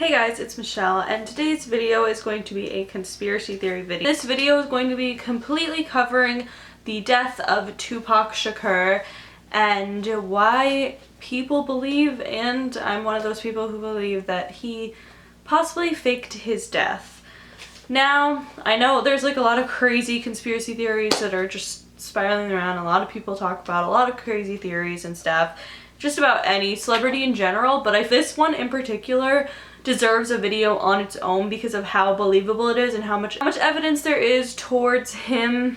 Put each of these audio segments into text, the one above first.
Hey guys, it's Michelle, and today's video is going to be a conspiracy theory video. This video is going to be completely covering the death of Tupac Shakur and why people believe, and I'm one of those people who believe, that he possibly faked his death. Now, I know there's like a lot of crazy conspiracy theories that are just spiraling around. A lot of people talk about a lot of crazy theories and stuff, just about any celebrity in general, but this one in particular deserves a video on its own because of how believable it is and how much evidence there is towards him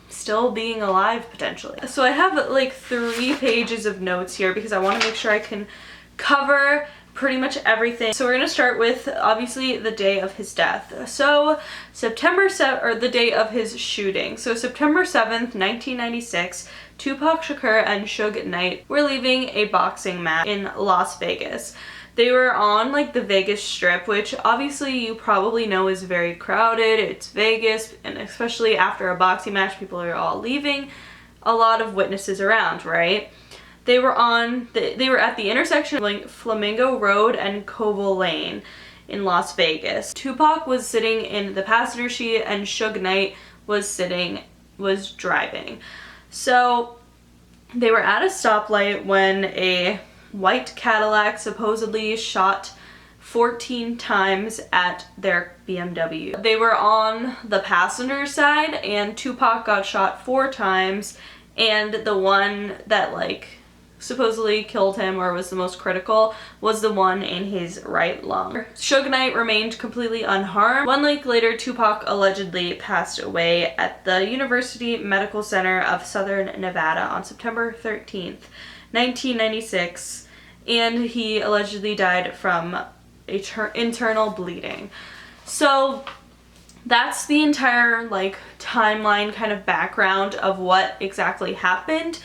still being alive potentially. So I have like 3 pages of notes here because I want to make sure I can cover pretty much everything. So we're going to start with obviously the day of his death. So the day of his shooting. So September 7th, 1996, Tupac Shakur and Suge Knight were leaving a boxing match in Las Vegas. They were on like the Vegas Strip, which obviously you probably know is very crowded. It's Vegas, and especially after a boxing match, people are all leaving. A lot of witnesses around, right? They were at the intersection of like Flamingo Road and Koval Lane in Las Vegas. Tupac was sitting in the passenger seat and Suge Knight was driving. So they were at a stoplight when a white Cadillac supposedly shot 14 times at their BMW. They were on the passenger side and Tupac got shot 4 times, and the one that like supposedly killed him or was the most critical was the one in his right lung. Suge Knight remained completely unharmed. 1 week later, Tupac allegedly passed away at the University Medical Center of Southern Nevada on September 13th, 1996, and he allegedly died from internal bleeding. So that's the entire like timeline kind of background of what exactly happened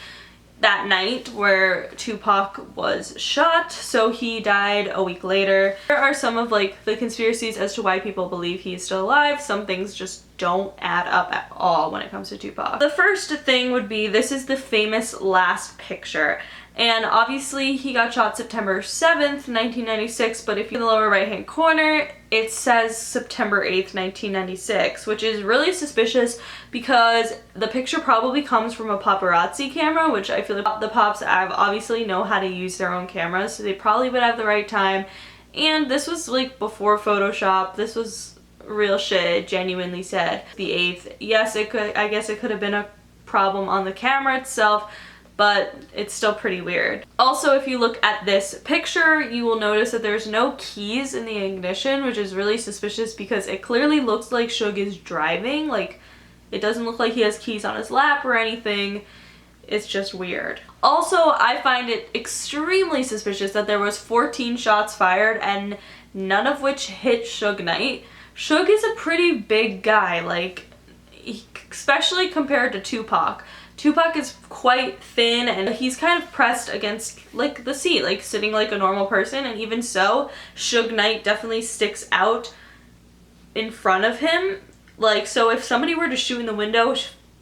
that night where Tupac was shot. So he died a week later. There are some of like the conspiracies as to why people believe he's still alive. Some things just don't add up at all when it comes to Tupac. The first thing would be, this is the famous last picture. And obviously he got shot September 7th, 1996, but if you look in the lower right hand corner, it says September 8th, 1996, which is really suspicious because the picture probably comes from a paparazzi camera, which I feel like the Pops obviously know how to use their own cameras, so they probably would have the right time. And this was like before Photoshop. This was real shit. It genuinely said the 8th. Yes, I guess it could have been a problem on the camera itself, but it's still pretty weird. Also, if you look at this picture, you will notice that there's no keys in the ignition, which is really suspicious because it clearly looks like Suge is driving. Like, it doesn't look like he has keys on his lap or anything. It's just weird. Also, I find it extremely suspicious that there was 14 shots fired and none of which hit Suge Knight. Suge is a pretty big guy, like, especially compared to Tupac. Tupac is quite thin and he's kind of pressed against like the seat, like sitting like a normal person, and even so, Suge Knight definitely sticks out in front of him. Like, so if somebody were to shoot in the window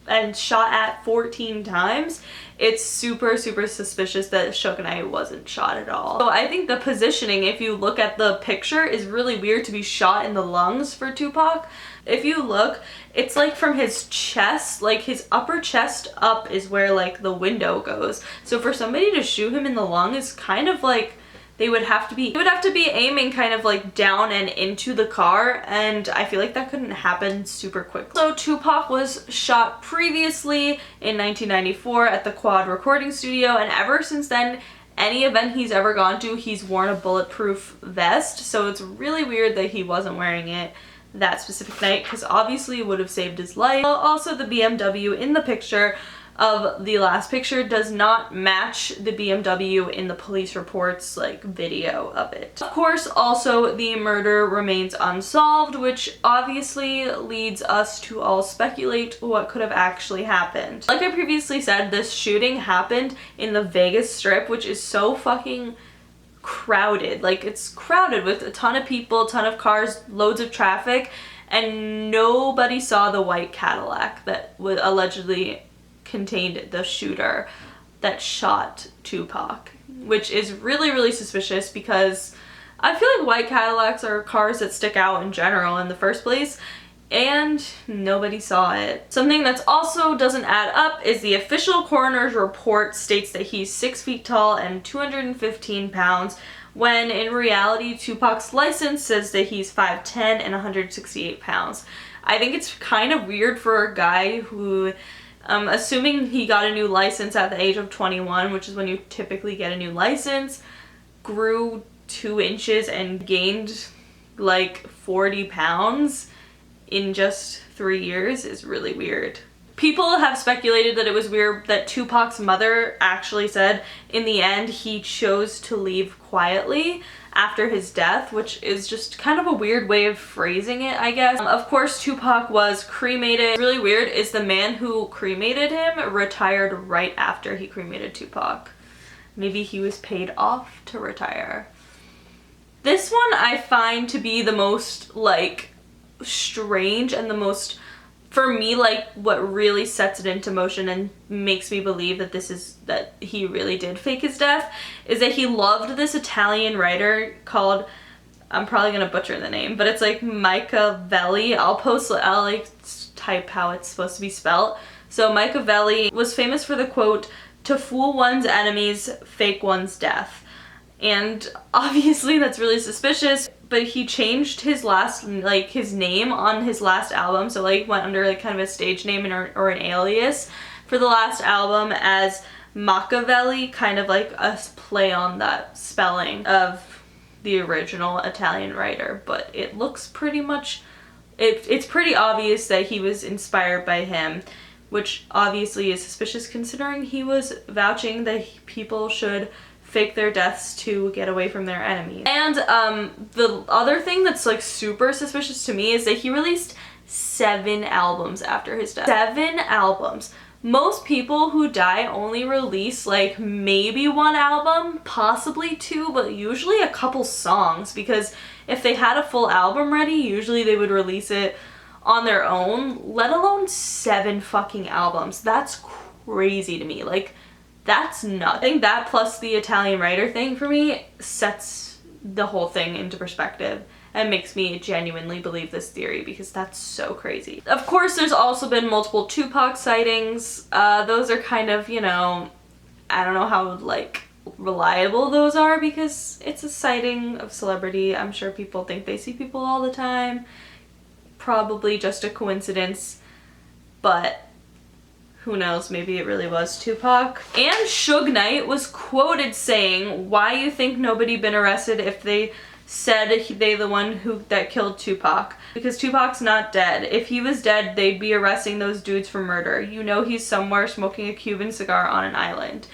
and shot at 14 times, it's super suspicious that Suge Knight wasn't shot at all. So I think the positioning, if you look at the picture, is really weird to be shot in the lungs for Tupac. If you look, it's like from his chest, like his upper chest up is where like the window goes. So for somebody to shoot him in the lung is kind of like they would have to be aiming kind of like down and into the car, and I feel like that couldn't happen super quick. So Tupac was shot previously in 1994 at the Quad Recording Studio, and ever since then, any event he's ever gone to, he's worn a bulletproof vest. So it's really weird that he wasn't wearing it that specific night, because obviously it would have saved his life. Also, the BMW in the picture of the last picture does not match the BMW in the police reports like video of it. Of course, also the murder remains unsolved, which obviously leads us to all speculate what could have actually happened. Like I previously said, this shooting happened in the Vegas Strip, which is so fucking crowded. Like, it's crowded with a ton of people, ton of cars, loads of traffic, and nobody saw the white Cadillac that would allegedly contained the shooter that shot Tupac, which is really suspicious because I feel like white Cadillacs are cars that stick out in general in the first place, and nobody saw it. Something that's also doesn't add up is the official coroner's report states that he's 6 feet tall and 215 pounds, when in reality Tupac's license says that he's 5'10 and 168 pounds. I think it's kind of weird for a guy who, assuming he got a new license at the age of 21, which is when you typically get a new license, grew 2 inches and gained like 40 pounds in just 3 years is really weird. People have speculated that it was weird that Tupac's mother actually said in the end he chose to leave quietly after his death, which is just kind of a weird way of phrasing it, I guess. Of course, Tupac was cremated. What's really weird is the man who cremated him retired right after he cremated Tupac. Maybe he was paid off to retire. This one I find to be the most like strange and the most, for me, like what really sets it into motion and makes me believe that that he really did fake his death, is that he loved this Italian writer called, I'm probably gonna butcher the name, but it's like Machiavelli. I'll like type how it's supposed to be spelled. So Machiavelli was famous for the quote, "To fool one's enemies, fake one's death." And obviously that's really suspicious, but he changed his his name on his last album, so like went under like kind of a stage name or an alias for the last album as Machiavelli, kind of like a play on that spelling of the original Italian writer. But it looks pretty much, it's pretty obvious that he was inspired by him, which obviously is suspicious considering he was vouching that people should fake their deaths to get away from their enemies. And the other thing that's like super suspicious to me is that he released 7 albums after his death. 7 albums. Most people who die only release like maybe 1 album, possibly 2, but usually a couple songs, because if they had a full album ready, usually they would release it on their own, let alone 7 fucking albums. That's crazy to me. Like, that's nuts. I think that plus the Italian writer thing for me sets the whole thing into perspective and makes me genuinely believe this theory, because that's so crazy. Of course, there's also been multiple Tupac sightings. Those are kind of, you know, I don't know how like reliable those are, because it's a sighting of celebrity. I'm sure people think they see people all the time. Probably just a coincidence, but who knows, maybe it really was Tupac. And Suge Knight was quoted saying, "Why you think nobody been arrested if they said they the one that killed Tupac? Because Tupac's not dead. If he was dead, they'd be arresting those dudes for murder. You know he's somewhere smoking a Cuban cigar on an island."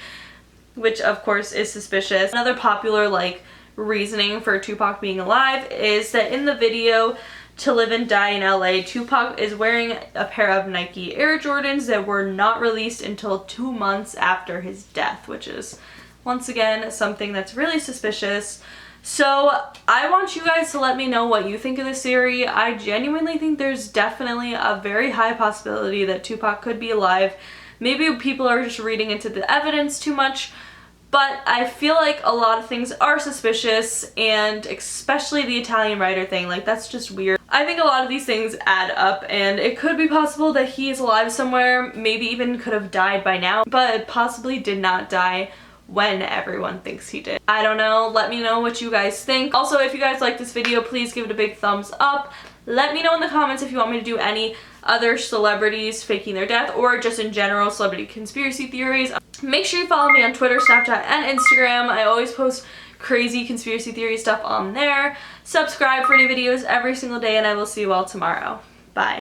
Which of course is suspicious. Another popular like reasoning for Tupac being alive is that in the video To Live and Die in LA, Tupac is wearing a pair of Nike Air Jordans that were not released until 2 months after his death, which is once again something that's really suspicious. So I want you guys to let me know what you think of this theory. I genuinely think there's definitely a very high possibility that Tupac could be alive. Maybe people are just reading into the evidence too much, but I feel like a lot of things are suspicious, and especially the Italian writer thing, like that's just weird. I think a lot of these things add up, and it could be possible that he is alive somewhere, maybe even could have died by now, but possibly did not die when everyone thinks he did. I don't know, let me know what you guys think. Also, if you guys like this video, please give it a big thumbs up. Let me know in the comments if you want me to do any other celebrities faking their death, or just in general celebrity conspiracy theories. Make sure you follow me on Twitter, Snapchat, and Instagram. I always post crazy conspiracy theory stuff on there. Subscribe for new videos every single day, and I will see you all tomorrow. Bye.